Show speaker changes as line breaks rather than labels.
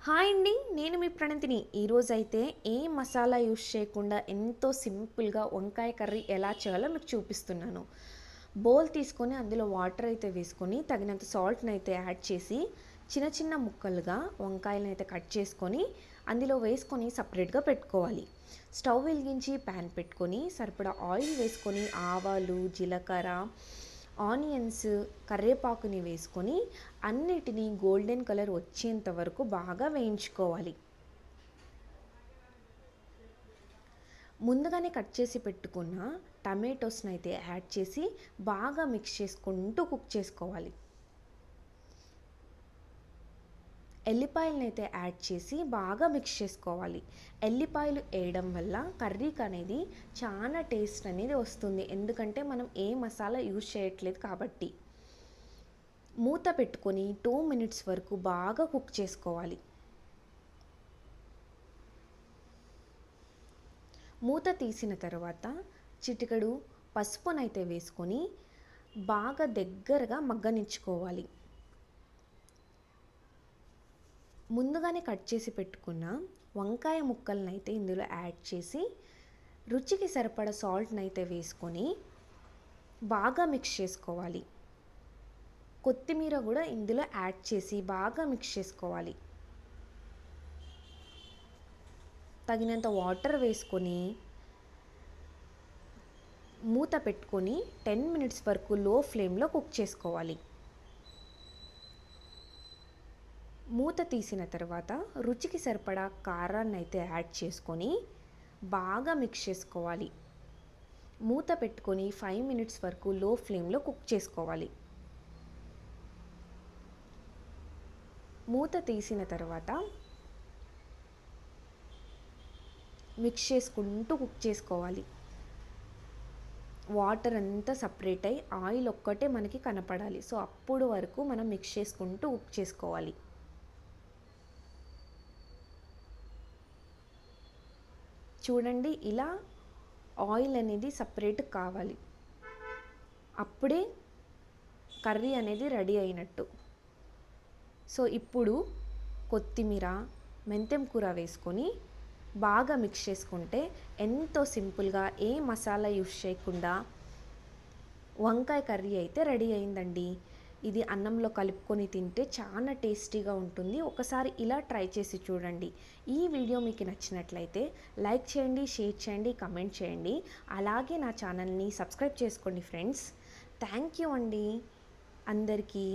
Hi అండి, నేను మీ ప్రణతిని. ఈరోజైతే ఏ మసాలా యూస్ చేయకుండా ఎంతో సింపుల్గా వంకాయ కర్రీ ఎలా చేయాలో మీకు చూపిస్తున్నాను. బౌల్ తీసుకొని అందులో వాటర్ అయితే వేసుకొని తగినంత సాల్ట్ని అయితే యాడ్ చేసి చిన్న చిన్న ముక్కలుగా వంకాయలను అయితే కట్ చేసుకొని అందులో వేసుకొని సపరేట్గా పెట్టుకోవాలి. స్టవ్ వెలిగించి ప్యాన్ పెట్టుకొని సరిపడా ఆయిల్ వేసుకొని ఆవాలు, జీలకర్ర, ఆనియన్స్, కరివేపాకుని వేసుకొని అన్నిటినీ గోల్డెన్ కలర్ వచ్చేంత వరకు బాగా వేయించుకోవాలి. ముందుగానే కట్ చేసి పెట్టుకున్న టమాటోస్ని అయితే యాడ్ చేసి బాగా మిక్స్ చేసుకుంటూ కుక్ చేసుకోవాలి. ఎల్లిపాయలను అయితే యాడ్ చేసి బాగా మిక్స్ చేసుకోవాలి. ఎల్లిపాయలు వేయడం వల్ల కర్రీకి అనేది చాలా టేస్ట్ అనేది వస్తుంది, ఎందుకంటే మనం ఏ మసాలా యూజ్ చేయట్లేదు కాబట్టి. మూత పెట్టుకొని 2 మినిట్స్ వరకు బాగా కుక్ చేసుకోవాలి. మూత తీసిన తర్వాత చిటికెడు పసుపునైతే వేసుకొని బాగా దగ్గరగా మగ్గనించుకోవాలి. ముందుగానే కట్ చేసి పెట్టుకున్న వంకాయ ముక్కలను అయితే ఇందులో యాడ్ చేసి రుచికి సరిపడా సాల్ట్ని అయితే వేసుకొని బాగా మిక్స్ చేసుకోవాలి. కొత్తిమీర కూడా ఇందులో యాడ్ చేసి బాగా మిక్స్ చేసుకోవాలి. తగినంత వాటర్ వేసుకొని మూత పెట్టుకొని 10 మినిట్స్ వరకు లో ఫ్లేమ్లో కుక్ చేసుకోవాలి. మూత తీసిన తర్వాత రుచికి సరిపడా కారాన్ని అయితే యాడ్ చేసుకొని బాగా మిక్స్ చేసుకోవాలి. మూత పెట్టుకొని 5 మినిట్స్ వరకు లో ఫ్లేమ్లో కుక్ చేసుకోవాలి. మూత తీసిన తర్వాత మిక్స్ చేసుకుంటూ కుక్ చేసుకోవాలి. వాటర్ అంతా సపరేట్ అయ్యి ఆయిల్ ఒక్కటే మనకి కనపడాలి. సో అప్పుడు వరకు మనం మిక్స్ చేసుకుంటూ కుక్ చేసుకోవాలి. చూడండి, ఇలా ఆయిల్ అనేది సపరేట్ కావాలి. అప్పుడే కర్రీ అనేది రెడీ అయినట్టు. సో ఇప్పుడు కొత్తిమీర, మెంతెం కూర వేసుకొని బాగా మిక్స్ చేసుకుంటే ఎంతో సింపుల్గా ఏ మసాలా యూస్ చేయకుండా వంకాయ కర్రీ అయితే రెడీ అయిందండి. ఇది అన్నంలో కలుపుకొని తింటే చాలా టేస్టీగా ఉంటుంది. ఒకసారి ఇలా ట్రై చేసి చూడండి. ఈ వీడియో మీకు నచ్చినట్లయితే లైక్ చేయండి, షేర్ చేయండి, కమెంట్ చేయండి. అలాగే నా ఛానల్ని సబ్స్క్రైబ్ చేసుకోండి ఫ్రెండ్స్. థ్యాంక్ యూ అండి అందరికీ.